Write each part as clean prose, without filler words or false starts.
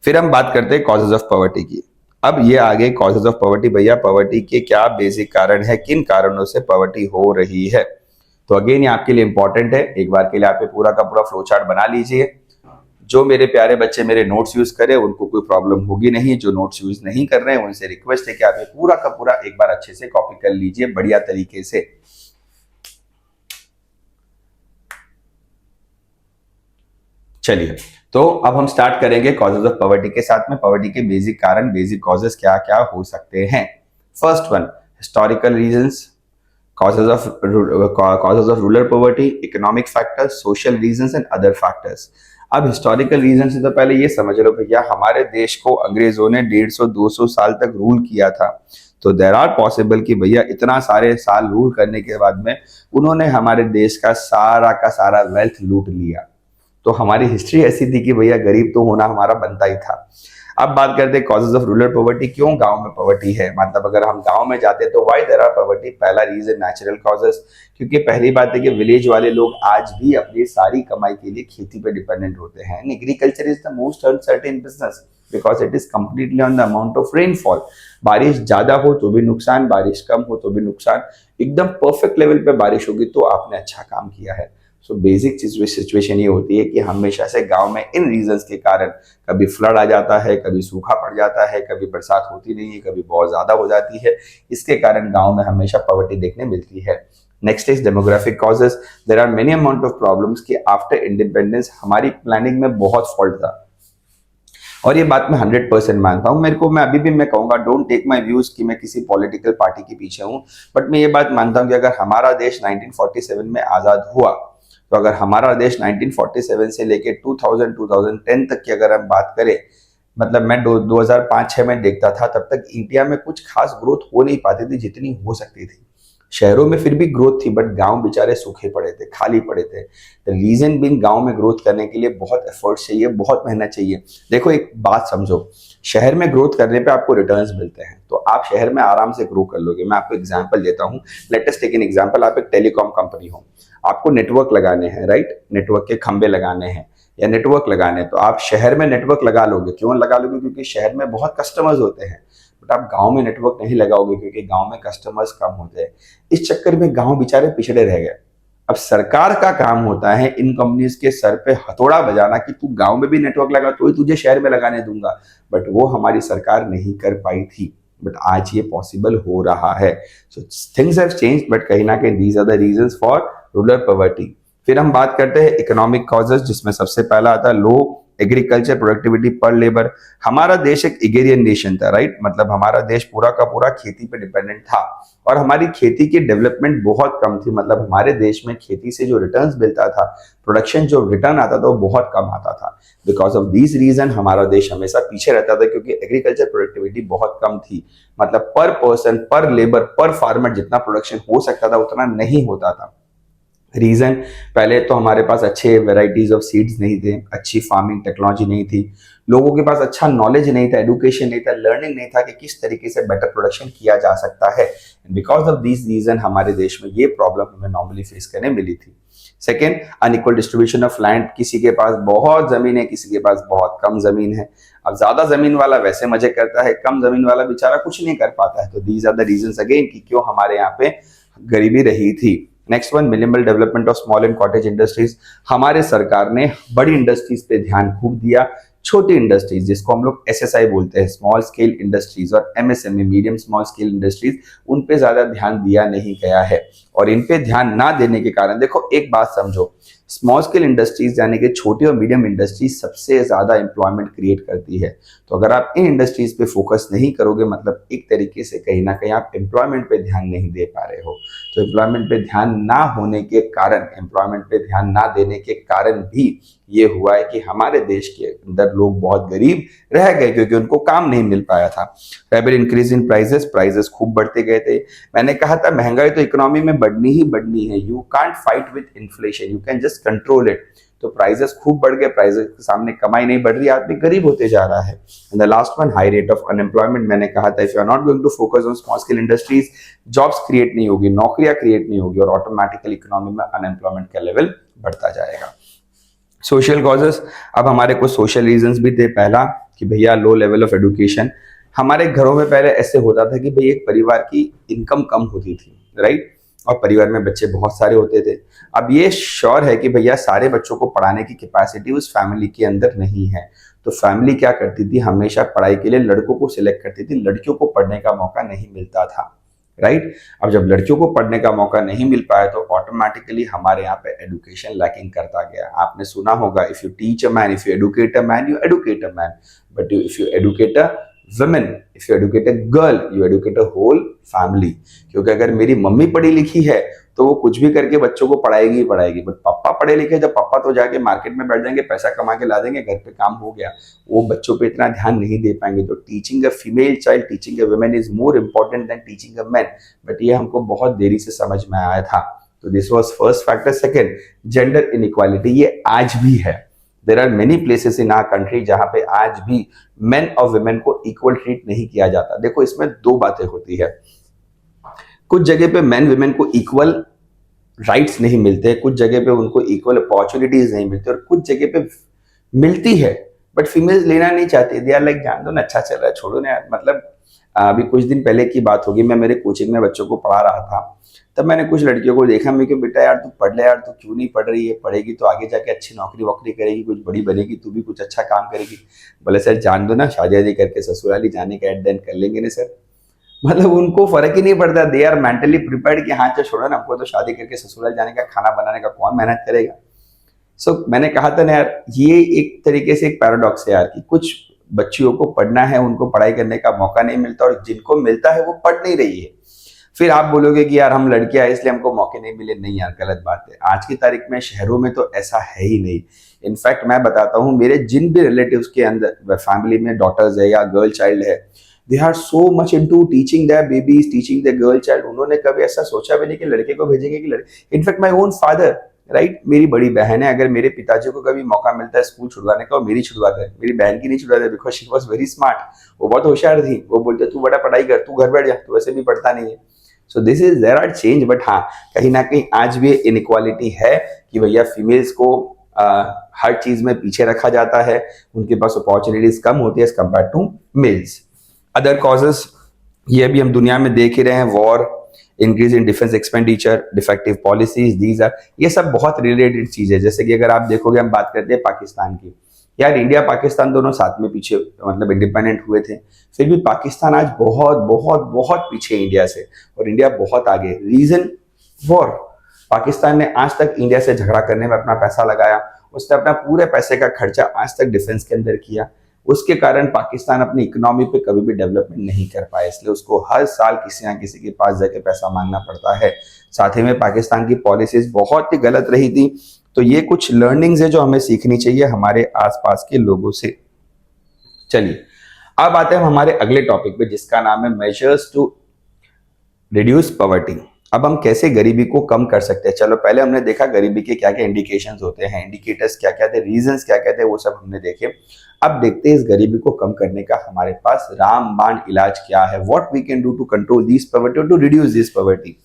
फिर हम बात करते हैं कॉजेज ऑफ पॉवर्टी की। अब ये आ गए कॉजेज ऑफ पॉवर्टी। भैया पॉवर्टी के क्या बेसिक कारण है, किन कारणों से पॉवर्टी हो रही है। तो अगेन ये आपके लिए इंपॉर्टेंट है, एक बार के लिए आप पूरा का पूरा फ्लो चार्ट बना लीजिए। जो मेरे प्यारे बच्चे मेरे नोट्स यूज करें उनको कोई प्रॉब्लम होगी नहीं, जो नोट्स यूज नहीं कर रहे हैं उनसे रिक्वेस्ट है कि आप ये पूरा का पूरा एक बार अच्छे से कॉपी कर लीजिए बढ़िया तरीके से। चलिए, तो अब हम स्टार्ट करेंगे कॉजेज ऑफ पॉवर्टी के साथ में। पॉवर्टी के बेसिक कारण, बेसिक कॉजेज क्या क्या हो सकते हैं। First one, historical reasons, causes of rural poverty, economic factors, social reasons and other factors। अब हिस्टोरिकल रीजन से तो पहले ये समझ लो भैया, हमारे देश को अंग्रेजों ने 150-200 साल तक रूल किया था। तो देर आर पॉसिबल कि भैया इतना सारे साल रूल करने के बाद में उन्होंने हमारे देश का सारा वेल्थ लूट लिया। तो हमारी हिस्ट्री ऐसी थी कि भैया गरीब तो होना हमारा बनता ही था। अब बात करते हैं कॉजेज ऑफ रूरल पॉवर्टी, क्यों गांव में पॉवर्टी है। मतलब अगर हम गांव में जाते हैं तो व्हाई देयर आर पॉवर्टी। पहला रीजन नेचुरल कॉजेस, क्योंकि पहली बात है कि विलेज वाले लोग आज भी अपनी सारी कमाई के लिए खेती पे डिपेंडेंट होते हैं। Agriculture is the most uncertain business because it is completely on the amount of rainfall. बारिश ज्यादा हो तो भी नुकसान, बारिश कम हो तो भी नुकसान। एकदम परफेक्ट लेवल पे बारिश होगी तो आपने अच्छा काम किया है। सो बेसिक सिचुएशन ये होती है कि हमेशा से गांव में इन रीजंस के कारण कभी फ्लड आ जाता है, कभी सूखा पड़ जाता है, कभी बरसात होती नहीं है, कभी बहुत ज्यादा हो जाती है। इसके कारण गांव में हमेशा पॉवर्टी देखने मिलती है। Next is demographic causes. There are many amount of problems कि आफ्टर इंडिपेंडेंस हमारी प्लानिंग में बहुत फॉल्ट था। और ये बात मैं 100% मानता हूं। मैं अभी भी मैं कहूंगा, डोंट टेक माय व्यूज कि मैं किसी पॉलिटिकल पार्टी के पीछे हूं, बट मैं ये बात मानता हूं कि अगर हमारा देश 1947 में आजाद हुआ, तो अगर हमारा देश 1947 से लेके 2010 तक की अगर हम बात करें, मतलब मैं 2005-6 में देखता था, तब तक इंडिया में कुछ खास ग्रोथ हो नहीं पाती थी जितनी हो सकती थी। शहरों में फिर भी ग्रोथ थी, बट गांव बेचारे सूखे पड़े थे, खाली पड़े थे। द रीजन बीइंग गांव में ग्रोथ करने के लिए बहुत एफर्ट चाहिए, बहुत मेहनत चाहिए। देखो एक बात समझो, शहर में ग्रोथ करने पे आपको रिटर्न्स मिलते हैं, तो आप शहर में आराम से ग्रो कर लोगे। मैं आपको एग्जांपल देता हूं, let us take an example. आप एक टेलीकॉम कंपनी हो, आपको नेटवर्क लगाने हैं, राइट, नेटवर्क के खंबे लगाने हैं या नेटवर्क लगाने हैं, तो आप शहर में नेटवर्क लगा लोगे। क्यों लगा लोगे? क्योंकि शहर में बहुत कस्टमर्स होते हैं। बट आप गांव में नेटवर्क नहीं लगाओगे क्योंकि गांव में कस्टमर्स कम होते हैं। इस चक्कर में गांव बेचारे पिछड़े रह गए। अब सरकार का काम होता है इन कंपनीज के सर पे हथौड़ा बजाना कि तू गांव में भी नेटवर्क लगा तो ही तुझे शहर में लगाने दूंगा, बट वो हमारी सरकार नहीं कर पाई थी। बट आज ये पॉसिबल हो रहा है। So things have changed, but कहीं ना कहीं these are the reasons for rural poverty. फिर हम बात करते हैं इकोनॉमिक कॉजेस, जिसमें सबसे पहला आता है लो एग्रीकल्चर प्रोडक्टिविटी पर लेबर। हमारा देश एक एग्रेरियन नेशन था, राइट, मतलब हमारा देश पूरा का पूरा खेती पे डिपेंडेंट था और हमारी खेती की डेवलपमेंट बहुत कम थी। मतलब हमारे देश में खेती से जो रिटर्न्स मिलता था, प्रोडक्शन जो रिटर्न आता था, वो बहुत कम आता था। बिकॉज ऑफ दिस रीजन हमारा देश हमेशा पीछे रहता था, क्योंकि एग्रीकल्चर प्रोडक्टिविटी बहुत कम थी। मतलब पर पर्सन, पर लेबर, पर फार्मर जितना प्रोडक्शन हो सकता था उतना नहीं होता था। रीजन, पहले तो हमारे पास अच्छे वेराइटीज ऑफ सीड्स नहीं थे, अच्छी फार्मिंग टेक्नोलॉजी नहीं थी, लोगों के पास अच्छा नॉलेज नहीं था, एडुकेशन नहीं था, लर्निंग नहीं था कि किस तरीके से बेटर प्रोडक्शन किया जा सकता है। बिकॉज ऑफ दिस रीजन हमारे देश में ये प्रॉब्लम हमें नॉर्मली फेस करने मिली थी। Second, unequal distribution of land. किसी के पास बहुत जमीन है, किसी के पास बहुत कम जमीन है। अब ज्यादा जमीन वाला वैसे मजे करता है, कम जमीन वाला बेचारा कुछ नहीं कर पाता है। तो these are the reasons again कि क्यों हमारे यहाँ पे गरीबी रही थी। Next one, minimal development of small and cottage industries. हमारे सरकार ने बड़ी इंडस्ट्रीज पे ध्यान खूब दिया, छोटी इंडस्ट्रीज जिसको हम लोग एसएसआई बोलते हैं, स्मॉल स्केल इंडस्ट्रीज, और MSME, medium small scale industries, उन पे ज्यादा ध्यान दिया नहीं गया है। और इन पे ध्यान ना देने के कारण, देखो एक बात समझो, स्मॉल स्केल इंडस्ट्रीज यानी कि छोटी और मीडियम इंडस्ट्रीज सबसे ज्यादा एम्प्लॉयमेंट क्रिएट करती है। तो अगर आप इन इंडस्ट्रीज पे फोकस नहीं करोगे, मतलब एक तरीके से कहीं ना कहीं आप एम्प्लॉयमेंट पे ध्यान नहीं दे पा रहे हो। तो एम्प्लॉयमेंट पे ध्यान ना होने के कारण, एम्प्लॉयमेंट पे ध्यान ना देने के कारण भी ये हुआ है कि हमारे देश के अंदर लोग बहुत गरीब रह गए क्योंकि उनको काम नहीं मिल पाया था। Rapid increase in prices, prices खूब बढ़ते गए थे। मैंने कहा था महंगाई तो इकोनॉमी में बढ़नी ही बढ़नी है। You can't fight with inflation, you can just control it. तो प्राइसेस खूब बढ़ गए, प्राइसेस के सामने कमाई नहीं बढ़ रही, आदमी गरीब होते जा रहा है। And the last one, high rate of unemployment. मैंने कहा था if you are not going to focus on small scale industries, jobs create नहीं होगी, नौकरियां क्रिएट नहीं होगी, और ऑटोमेटिकली इकोनॉमी में अनएम्प्लॉयमेंट का लेवल बढ़ता जाएगा। सोशल कॉजेस, अब हमारे कुछ सोशल रीजंस भी थे। पहला, कि भैया लो लेवल ऑफ एजुकेशन। हमारे घरों में पहले ऐसे होता था कि भाई एक परिवार की इनकम कम होती थी, राइट, और परिवार में बच्चे बहुत सारे होते थे। अब ये श्योर है कि भैया सारे बच्चों को पढ़ाने की कैपेसिटी उस फैमिली के अंदर नहीं है, तो फैमिली क्या करती थी, हमेशा पढ़ाई के लिए लड़कों को सिलेक्ट करती थी, लड़कियों को पढ़ने का मौका नहीं मिलता था, राइट। अब जब लड़कियों को पढ़ने का मौका नहीं मिल पाया तो ऑटोमेटिकली हमारे यहाँ पे एजुकेशन लैकिंग करता गया। आपने सुना होगा, if you teach a man, if you educate a man, you educate a man, but if you educate a woman, if you educate a girl, you educate a whole family. क्योंकि अगर मेरी mummy पढ़ी लिखी है तो वो कुछ भी करके बच्चों को पढ़ाएगी ही पढ़ाएगी, बट पापा पढ़े लिखे, जब पापा तो जाके मार्केट में बैठ जाएंगे, पैसा कमा के ला देंगे, घर पे काम हो गया, वो बच्चों पे इतना ध्यान नहीं दे पाएंगे। तो teaching a female child, teaching a woman is more important than teaching a man, but ये हमको बहुत देरी से समझ में आया था। तो this was first factor. Second, gender inequality, ये आज भी है। There are many places in our country जहां पे आज भी मेन और वुमेन को इक्वल ट्रीट नहीं किया जाता। देखो, इसमें दो बातें होती है, कुछ जगह पे मेन वुमेन को इक्वल राइट्स नहीं मिलते, कुछ जगह पे उनको इक्वल अपॉर्चुनिटीज नहीं मिलती, और कुछ जगह पे मिलती है बट फीमेल्स लेना नहीं चाहती। दे आर लाइक, जान दो ना, अच्छा चल रहा है, छोड़ो ना यार। मतलब अभी कुछ दिन पहले की बात होगी, मैं मेरे कोचिंग में बच्चों को पढ़ा रहा था, तब मैंने कुछ लड़कियों को देखा। मैं कि बेटा यार तू पढ़ ले यार, तू क्यों नहीं पढ़ रही है, पढ़ेगी तो आगे जाके अच्छी नौकरी वोकरी करेगी, कुछ बड़ी बनेगी, तू भी कुछ अच्छा काम करेगी। बोले सर जान दो ना, शादी करके ससुराली जाने का एट कर लेंगे ना सर। मतलब उनको फर्क ही नहीं पड़ता, दे आर मेंटली प्रिपेयर्ड कि हाँ चल छोड़ो ना, हमको तो शादी करके ससुराल जाने का, खाना बनाने का कौन मेहनत करेगा। मैंने कहा था ना यार, ये एक तरीके से एक पैराडॉक्स है यार, कि कुछ बच्चियों को पढ़ना है, उनको पढ़ाई करने का मौका नहीं मिलता, और जिनको मिलता है वो पढ़ नहीं रही है। फिर आप बोलोगे कि यार हम लड़कियां हैं इसलिए हमको मौके नहीं मिले। नहीं यार, गलत बात है। आज की तारीख में शहरों में तो ऐसा है ही नहीं। इनफैक्ट मैं बताता हूँ, मेरे जिन भी रिलेटिव्स के अंदर फैमिली में डॉटर्स है या गर्ल चाइल्ड है, they are so much into teaching their babies, teaching their girl child. उन्होंने कभी ऐसा सोचा भी नहीं कि लड़के को भेजेंगे कि लड़के। In fact my own father, right, मेरी बड़ी बहन है, अगर मेरे पिताजी को कभी मौका मिलता है स्कूल छुड़वाने का, वो मेरी छुड़वाते हैं, मेरी बहन की नहीं छुड़वाते, because she was very smart. वो बहुत होशियार थी। वो बोलते तू बड़ा पढ़ाई कर, तू घर बैठ जा, तू वैसे भी पढ़ता नहीं है। So this is there are change, but हाँ, कहीं ना कहीं आज भी इनइक्वालिटी है कि भैया फीमेल्स को हर चीज में पीछे रखा जाता है, उनके पास अपॉर्चुनिटीज कम होती है as compare to males. Other causes ये भी हम दुनिया में देख ही रहे हैं, war, increase in defence expenditure, defective policies, these are, ये सब बहुत रिलेटेड चीज है। जैसे कि अगर आप देखोगे, हम बात करते हैं पाकिस्तान की, यार इंडिया पाकिस्तान दोनों साथ में पीछे, मतलब इंडिपेंडेंट हुए थे, फिर भी पाकिस्तान आज बहुत बहुत बहुत पीछे इंडिया से, और इंडिया बहुत आगे। Reason, war. पाकिस्तान ने आज तक इंडिया से झगड़ा करने में अपना पैसा लगाया, उसने अपना पूरे पैसे का खर्चा आज तक डिफेंस के अंदर किया। उसके कारण पाकिस्तान अपनी इकोनॉमी पे कभी भी डेवलपमेंट नहीं कर पाया, इसलिए उसको हर साल किसी ना किसी के पास जाके पैसा मांगना पड़ता है। साथ ही में पाकिस्तान की पॉलिसीज बहुत ही गलत रही थी। तो ये कुछ लर्निंग्स है जो हमें सीखनी चाहिए हमारे आसपास के लोगों से। चलिए, अब आते हैं हम हमारे अगले टॉपिक पे, जिसका नाम है मेजर्स टू रिड्यूस पॉवर्टी। अब हम कैसे गरीबी को कम कर सकते हैं। चलो, पहले हमने देखा गरीबी के क्या क्या इंडिकेशंस होते हैं, इंडिकेटर्स क्या क्या थे, रीजंस क्या क्या थे, वो सब हमने देखे। अब देखते हैं इस गरीबी को कम करने का हमारे पास रामबाण इलाज क्या है, what we can do to control this poverty और to reduce this poverty.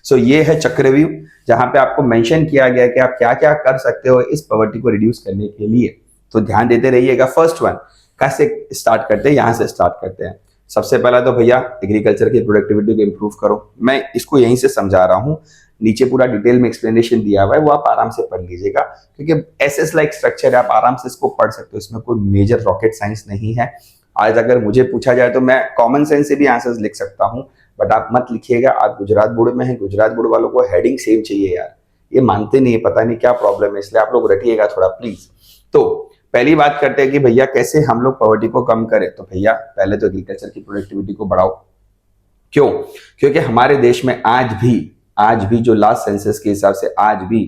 So ये है चक्रव्यूह, जहां पे आपको मेंशन किया गया कि आप क्या क्या कर सकते हो इस पॉवर्टी को रिड्यूस करने के लिए। तो ध्यान देते रहिएगा। फर्स्ट वन, कैसे स्टार्ट करते हैं, यहां से स्टार्ट करते हैं। सबसे पहला तो भैया एग्रीकल्चर की प्रोडक्टिविटी को इंप्रूव करो। मैं इसको यहीं से समझा रहा हूँ, नीचे पूरा डिटेल में एक्सप्लेनेशन दिया हुआ है, वो आप आराम से पढ़ लीजिएगा, क्योंकि एसएस लाइक स्ट्रक्चर है, आप आराम से इसको पढ़ सकते हो, इसमें कोई मेजर रॉकेट साइंस नहीं है। आज अगर मुझे पूछा जाए तो मैं कॉमन सेंस से भी आंसर्स लिख सकता हूँ, बट आप मत लिखिएगा। आप गुजरात बोर्ड में हैं, गुजरात बोर्ड वालों को हेडिंग सेम चाहिए यार, ये मानते नहीं है, पता नहीं क्या प्रॉब्लम है, इसलिए आप लोग रटिएगा थोड़ा प्लीज। तो पहली बात करते हैं कि भैया कैसे हम लोग पॉवर्टी को कम करें। तो भैया पहले तो एग्रीकल्चर की प्रोडक्टिविटी को बढ़ाओ। क्यों? क्योंकि हमारे देश में आज भी जो लास्ट सेंसस के हिसाब से आज भी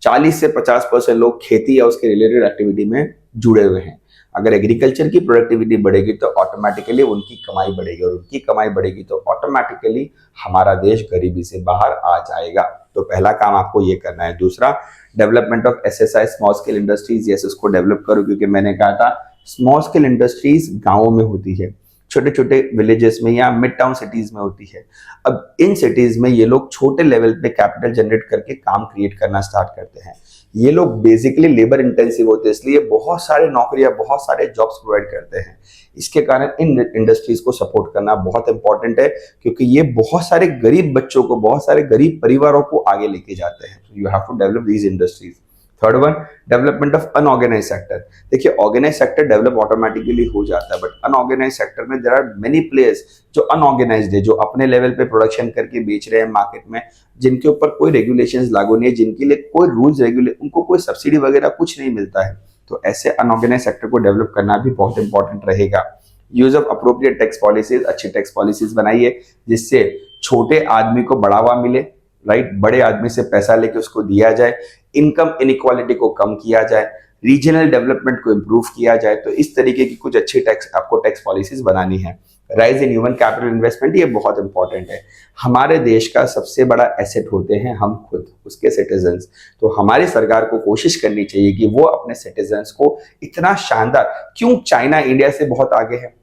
40 से 50% लोग खेती या उसके रिलेटेड एक्टिविटी में जुड़े हुए हैं। अगर एग्रीकल्चर की प्रोडक्टिविटी बढ़ेगी तो ऑटोमेटिकली उनकी कमाई बढ़ेगी, और उनकी कमाई बढ़ेगी तो ऑटोमेटिकली हमारा देश गरीबी से बाहर आ जाएगा। तो पहला काम आपको ये करना है। दूसरा, development of SSI, small scale industries, yes उसको डेवलप करो, क्योंकि मैंने कहा था स्मॉल स्केल इंडस्ट्रीज गांवों में होती है, छोटे छोटे विलेजेस में या मिड टाउन सिटीज में होती है। अब इन सिटीज में ये लोग छोटे लेवल पे कैपिटल जनरेट करके काम क्रिएट करना स्टार्ट करते हैं। ये लोग बेसिकली लेबर इंटेंसिव होते हैं, इसलिए बहुत सारे नौकरियां, बहुत सारे जॉब्स प्रोवाइड करते हैं। इसके कारण इन इंडस्ट्रीज को सपोर्ट करना बहुत इंपॉर्टेंट है, क्योंकि ये बहुत सारे गरीब बच्चों को, बहुत सारे गरीब परिवारों को आगे लेके जाते हैं। You have to develop these industries. Third one, development of unorganised sector. देखिए, ऑर्गेनाइज सेक्टर डेवलप ऑटोमेटिकली हो जाता है, बट अनऑर्गेनाइज सेक्टर में देयर आर मेनी प्लेयर्स जो अनऑर्गेनाइज्ड है, जो अपने लेवल पे प्रोडक्शन करके बेच रहे हैं मार्केट में, जिनके ऊपर कोई रेगुलेशंस लागू नहीं है, जिनके लिए कोई रूल्स उनको कोई सब्सिडी वगैरह कुछ नहीं मिलता है। तो ऐसे अनऑर्गेनाइज सेक्टर को डेवलप करना भी बहुत इंपॉर्टेंट रहेगा। Use of appropriate tax policies, अच्छी टैक्स पॉलिसीज बनाइए जिससे छोटे आदमी को बढ़ावा मिले, राइट, बड़े आदमी से पैसा लेके उसको दिया जाए, इनकम इनइक्वालिटी को कम किया जाए, रीजनल डेवलपमेंट को इंप्रूव किया जाए। तो इस तरीके की कुछ अच्छी आपको टैक्स पॉलिसीज बनानी है। Rise in human capital investment, ये बहुत इंपॉर्टेंट है। हमारे देश का सबसे बड़ा एसेट होते हैं हम खुद, उसके सिटीजन्स। तो हमारी सरकार को कोशिश करनी चाहिए कि वो अपने सिटीजन्स को इतना शानदार, क्यों चाइना इंडिया से बहुत आगे है?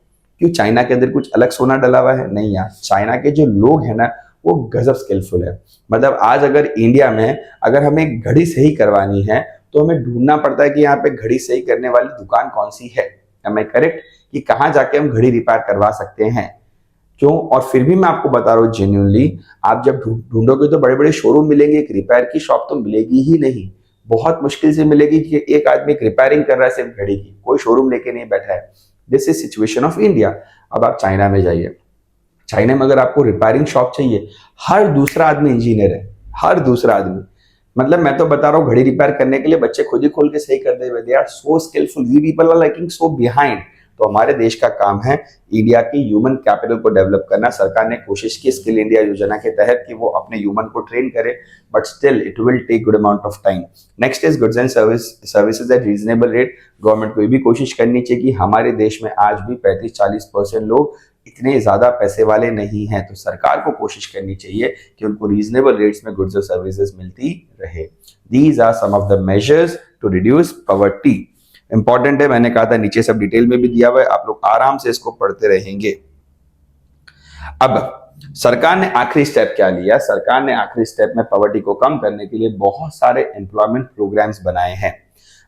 क्यों चाइना के अंदर कुछ अलग सोना डला हुआ है? नहीं यार, चाइना के जो लोग हैं ना वो गजब स्किलफुल है। मतलब आज अगर इंडिया में अगर हमें घड़ी सही करवानी है तो हमें ढूंढना पड़ता है कि यहाँ पे घड़ी सही करने वाली दुकान कौन सी है। Am I correct? कि कहाँ जाके हम घड़ी रिपेयर करवा सकते हैं। क्यों? और फिर भी मैं आपको बता रहा हूँ जेन्युइनली, आप जब ढूंढोगे तो बड़े बड़े शोरूम मिलेंगे, एक रिपेयर की शॉप तो मिलेगी ही नहीं। बहुत मुश्किल से मिलेगी कि एक आदमी एक रिपेयरिंग कर रहा है सिर्फ घड़ी की, कोई शोरूम लेके नहीं बैठा है। This is situation of India. अब आप चाइना में जाइए, चाइना में अगर आपको रिपेयरिंग शॉप चाहिए, हर दूसरा आदमी इंजीनियर है, हर दूसरा आदमी। मतलब मैं तो बता रहा हूँ, घड़ी रिपेयर करने के लिए बच्चे खुद ही खोल के सही कर दे हुए। They are so skilful, we people are liking so behind. तो हमारे देश का काम है इंडिया की ह्यूमन कैपिटल को डेवलप करना। सरकार ने कोशिश की स्किल इंडिया योजना के तहत कि वो अपने ह्यूमन को ट्रेन करे, but still it will take good amount of time. Next is goods and services at reasonable rate. Government को ये भी कोशिश करनी चाहिए कि हमारे देश में आज भी 35-40% लोग इतने ज्यादा पैसे वाले नहीं हैं। तो सरकार को कोशिश करनी चाहिए कि उनको रीजनेबल रेट्स में गुड्स और सर्विसेज मिलती रहे। These are some of the measures to reduce poverty. Important है, मैंने कहा था नीचे सब डिटेल में भी दिया हुआ है, आप लोग आराम से इसको पढ़ते रहेंगे। अब सरकार ने आखिरी स्टेप क्या लिया? सरकार ने आखिरी स्टेप में पॉवर्टी को कम करने के लिए बहुत सारे एम्प्लॉयमेंट प्रोग्राम्स बनाए हैं।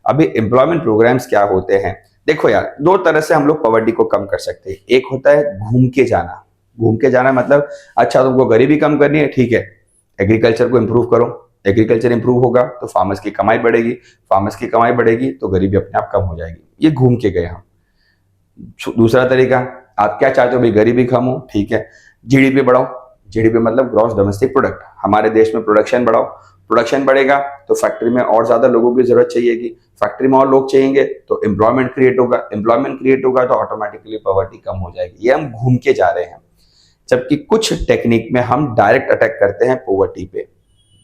अभी एम्प्लॉयमेंट प्रोग्राम्स क्या होते हैं? देखो यार, दो तरह से हम लोग पॉवर्टी को कम कर सकते हैं। एक होता है घूम के जाना। घूम के जाना मतलब, अच्छा तुमको गरीबी कम करनी है, ठीक है, एग्रीकल्चर को इंप्रूव करो। एग्रीकल्चर इंप्रूव होगा तो फार्मर्स की कमाई बढ़ेगी, फार्मर्स की कमाई बढ़ेगी तो गरीबी अपने आप कम हो जाएगी। ये घूम के गए हम। दूसरा तरीका, आप क्या चाहते हो भाई? गरीबी कम हो, ठीक है, जीडीपी बढ़ाओ। जीडीपी मतलब ग्रॉस डोमेस्टिक प्रोडक्ट। हमारे देश में प्रोडक्शन बढ़ाओ। प्रोडक्शन बढ़ेगा तो फैक्ट्री में और ज्यादा लोगों की जरूरत चाहिएगी, फैक्ट्री में और लोग चाहिएंगे तो एम्प्लॉयमेंट क्रिएट होगा, एम्प्लॉयमेंट क्रिएट होगा तो ऑटोमेटिकली पॉवर्टी कम हो जाएगी। ये हम घूम के जा रहे हैं। जबकि कुछ टेक्निक में हम डायरेक्ट अटैक करते हैं पॉवर्टी पे।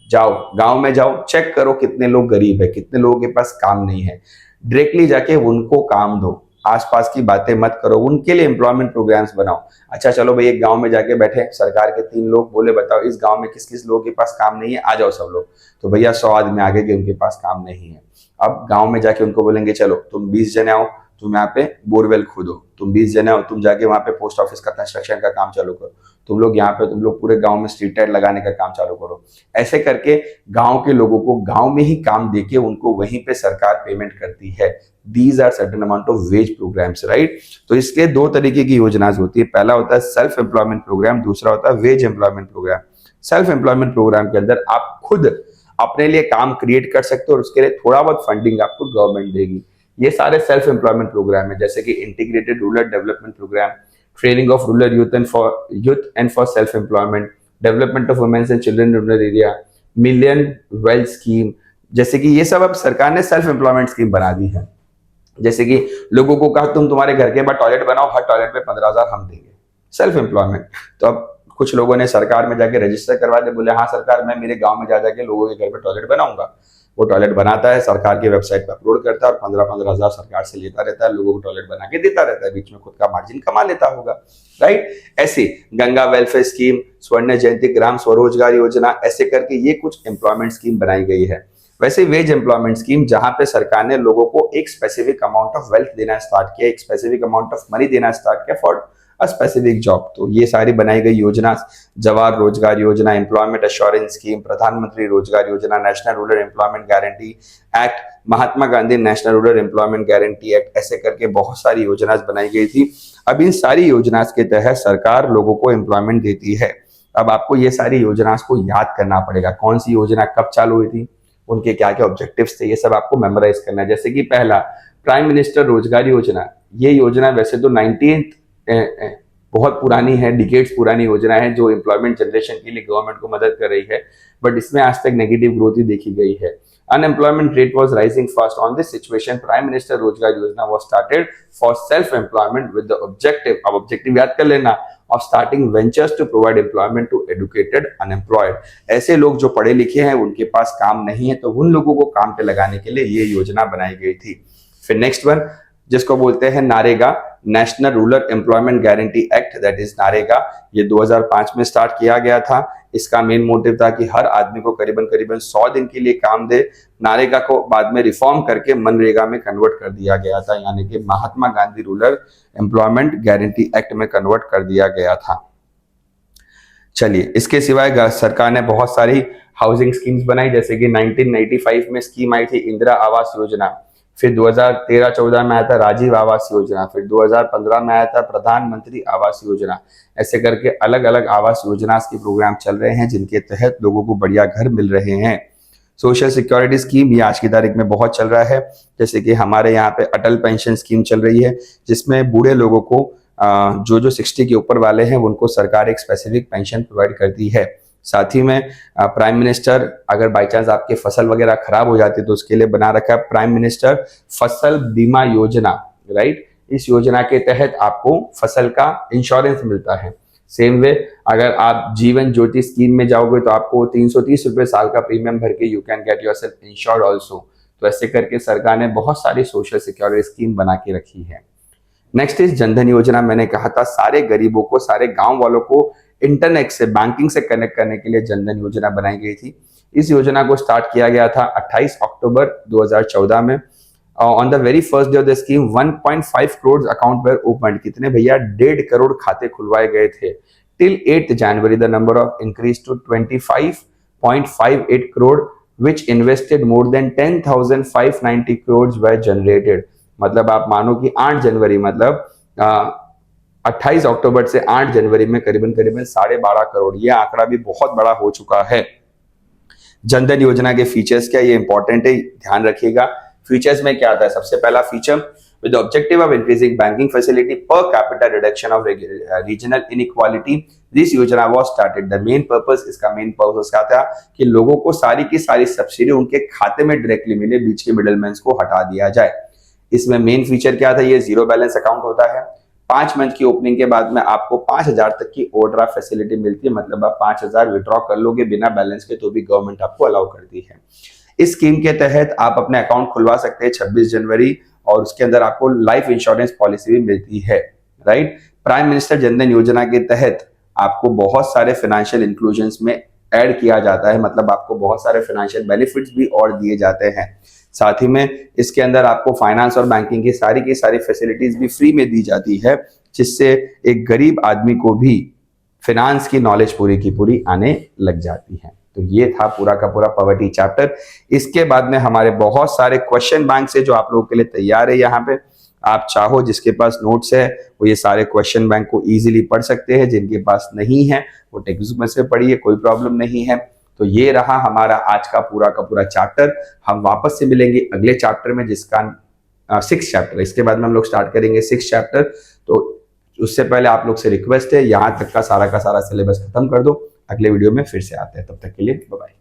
जाओ गांव में, जाओ चेक करो कितने लोग गरीब है, कितने लोगों के पास काम नहीं है। डायरेक्टली जाके उनको काम दो, आसपास की बातें मत करो, उनके लिए एम्प्लॉयमेंट प्रोग्राम्स बनाओ। अच्छा चलो भाई, एक गांव में जाके बैठे सरकार के 3 लोग, बोले बताओ इस गांव में किस किस लोगों के पास काम नहीं है, आ जाओ सब लोग। तो भैया 100 आदमी आगे के उनके पास काम नहीं है। अब गांव में जाके उनको बोलेंगे चलो तुम 20 जने आओ, तुम यहाँ पे बोरवेल खोदो, तुम 20 जने आओ, तुम जाके वहां पे पोस्ट ऑफिस का कंस्ट्रक्शन का काम चालू करो, तुम लोग यहाँ पे, तुम लोग पूरे गांव में स्ट्रीट लाइट लगाने का काम चालू करो। ऐसे करके गांव के लोगों को गांव में ही काम देके उनको वहीं पे सरकार पेमेंट करती है। These are certain amount of wage programmes, right. तो इसके 2 तरीके की योजनाएं होती है। पहला होता है सेल्फ एम्प्लॉयमेंट प्रोग्राम, दूसरा होता है wage employment programme. Self employment programme के अंदर आप खुद अपने लिए काम क्रिएट कर सकते हो और उसके लिए थोड़ा बहुत फंडिंग आपको गवर्नमेंट देगी। ये सारे सेल्फ एम्प्लॉयमेंट प्रोग्राम है, जैसे कि integrated rural development programme, training of rural youth and for self employment, development of women's and children rural area, million wealth scheme. जैसे कि ये सब अब सरकार ने सेल्फ एम्प्लॉयमेंट स्कीम बना दी है। जैसे कि लोगों को कहा तुम तुम्हारे घर के बाद टॉयलेट बनाओ, हर टॉयलेट पे 15,000 हम देंगे। Self employment. तो अब कुछ लोगों ने सरकार में जाके रजिस्टर करवा दे, बोले हाँ सरकार, मैं मेरे गांव में जा जाके लोगों के घर पे टॉयलेट बनाऊंगा। वो टॉयलेट बनाता है, सरकार की वेबसाइट पर अपलोड करता है और 15-15 हजार सरकार से लेता रहता है, लोगों को टॉयलेट बना के देता रहता है, बीच में खुद का मार्जिन कमा लेता होगा, राइट। ऐसे गंगा वेलफेयर स्कीम, स्वर्ण जयंती ग्राम स्वरोजगार योजना, ऐसे करके ये कुछ एम्प्लॉयमेंट स्कीम बनाई गई है। वैसे वेज एम्प्लॉयमेंट स्कीम जहां पे सरकार ने लोगों को एक स्पेसिफिक अमाउंट ऑफ वेल्थ देना स्टार्ट किया, एक स्पेसिफिक अमाउंट ऑफ मनी देना स्टार्ट किया फॉर अ स्पेसिफिक जॉब। तो ये सारी बनाई गई योजना, जवाहर रोजगार योजना, employment assurance scheme, Pradhan Mantri Rozgar Yojana, national rural employment guarantee act, Mahatma Gandhi national rural employment guarantee act, ऐसे करके बहुत सारी योजना बनाई गई थी। अब इन सारी योजना के तहत सरकार लोगों को एम्प्लॉयमेंट देती है। अब आपको ये सारी योजना को याद करना पड़ेगा, कौन सी योजना कब चालू हुई थी, उनके क्या क्या ऑब्जेक्टिव्स थे, ये सब आपको मेमोराइज करना है। जैसे कि पहला, प्राइम मिनिस्टर रोजगार योजना। ये योजना वैसे तो 19 बहुत पुरानी है, डिकेड्स पुरानी योजना है, जो एम्प्लॉयमेंट जनरेशन के लिए गवर्नमेंट को मदद कर रही है, बट इसमें आज तक नेगेटिव ग्रोथ ही देखी गई है। Unemployment rate was rising fast. On this situation prime minister Rozgar Yojana was started for self employment with the objective, अब ऑब्जेक्टिव याद कर लेना, of starting ventures to provide employment to educated unemployed. ऐसे लोग जो पढ़े लिखे हैं, उनके पास काम नहीं है, तो उन लोगों को काम पे लगाने के लिए ये योजना बनाई गई थी। फिर नेक्स्ट वन, जिसको बोलते हैं NREGA, national rural employment guarantee act, that is NREGA. ये 2005 में स्टार्ट किया गया था। इसका मेन मोटिव था कि हर आदमी को करीबन 100 दिन के लिए काम दे। नारेगा को बाद में रिफॉर्म करके मनरेगा में कन्वर्ट कर दिया गया था, यानी कि Mahatma Gandhi rural employment guarantee act में कन्वर्ट कर दिया गया था। चलिए, इसके सिवाय सरकार ने बहुत सारी हाउसिंग स्कीम्स बनाई, जैसे कि 1995 में स्कीम आई थी इंदिरा आवास योजना, फिर 2013-14 में आया था राजीव आवास योजना, फिर 2015 में आया था प्रधानमंत्री आवास योजना। ऐसे करके अलग अलग आवास योजना के प्रोग्राम चल रहे हैं, जिनके तहत लोगों को बढ़िया घर मिल रहे हैं। सोशल सिक्योरिटी स्कीम, ये आज की तारीख में बहुत चल रहा है। जैसे कि हमारे यहाँ पे अटल पेंशन स्कीम चल रही है, जिसमें बूढ़े लोगों को जो 60 के ऊपर वाले हैं, उनको सरकार एक स्पेसिफिक पेंशन प्रोवाइड करती है। साथ ही में प्राइम मिनिस्टर, अगर बाई चांस आपके फसल वगैरह खराब हो जाती है, तो उसके लिए बना रखा है प्राइम मिनिस्टर फसल बीमा योजना, राइट। इस योजना के तहत आपको फसल का इंश्योरेंस मिलता है। सेम वे, अगर आप जीवन ज्योति स्कीम में जाओगे तो आपको 330 रुपए साल का प्रीमियम भर के you can get your self insured also. तो ऐसे करके सरकार ने बहुत सारी सोशल सिक्योरिटी स्कीम बना के रखी है। नेक्स्ट इज जनधन योजना। मैंने कहा था सारे गरीबों को, सारे गांव वालों को इंटरनेट से, बैंकिंग से कनेक्ट करने के लिए जनधन योजना बनाई गई थी। इस योजना को स्टार्ट किया गया था 28 अक्टूबर 2014 में। On the very first day of the scheme 1.5 crore account were open. कितने भैया? 1.5 करोड़ खाते खुलवाए गए थे। Till 8 January the number of increase to 25.58 crore, which invested more than 10,590 crore were generated. मतलब आप मानो कि 8 जनवरी, मतलब 28 अक्टूबर से 8 जनवरी में करीबन 12.5 करोड़, ये आंकड़ा भी बहुत बड़ा हो चुका है। जनधन योजना के फीचर्स क्या, ये इंपॉर्टेंट है, ध्यान रखिएगा। फीचर्स में क्या आता है? सबसे पहला feature, with the objective of increasing banking facility per capita reduction of regional inequality, this yojana was started. The main purpose, इसका मेन पर्पस क्या था कि लोगों को सारी की सारी सब्सिडी उनके खाते में डायरेक्टली मिले, बीच के मिडलमैन को हटा दिया जाए। इसमें मेन फीचर क्या था? ये जीरो बैलेंस अकाउंट होता है। 5 मंथ की ओपनिंग के बाद में आपको 5,000 तक की ओवरड्राफ्ट फैसिलिटी मिलती है, मतलब आप 5,000 विड्रॉ कर लोगे बिना बैलेंस के, तो भी गवर्नमेंट आपको अलाउ करती है। इस स्कीम के तहत आप अपने अकाउंट खुलवा सकते हैं 26 जनवरी, और उसके अंदर आपको लाइफ इंश्योरेंस पॉलिसी भी मिलती है, राइट। प्राइम मिनिस्टर जनधन योजना के तहत आपको बहुत सारे फाइनेंशियल इंक्लूजन में ऐड किया जाता है, मतलब आपको बहुत सारे फाइनेंशियल बेनिफिट्स भी और दिए जाते हैं। साथ ही में इसके अंदर आपको फाइनेंस और बैंकिंग की सारी फैसिलिटीज भी फ्री में दी जाती है, जिससे एक गरीब आदमी को भी फाइनेंस की नॉलेज पूरी की पूरी आने लग जाती है। तो ये था पूरा का पूरा पॉवर्टी चैप्टर। इसके बाद में हमारे बहुत सारे क्वेश्चन बैंक से जो आप लोगों के लिए तैयार है। यहाँ पे आप चाहो, जिसके पास नोट्स है वो ये सारे क्वेश्चन बैंक को इजीली पढ़ सकते हैं, जिनके पास नहीं है वो टेक्स्ट बुक में से पढ़िए, कोई प्रॉब्लम नहीं है। तो ये रहा हमारा आज का पूरा चैप्टर। हम वापस से मिलेंगे अगले चैप्टर में, जिसका 6th चैप्टर। इसके बाद में हम लोग स्टार्ट करेंगे 6th चैप्टर। तो उससे पहले आप लोग से रिक्वेस्ट है, यहाँ तक का सारा सिलेबस खत्म कर दो। अगले वीडियो में फिर से आते हैं, तब तक के लिए बाय बाय।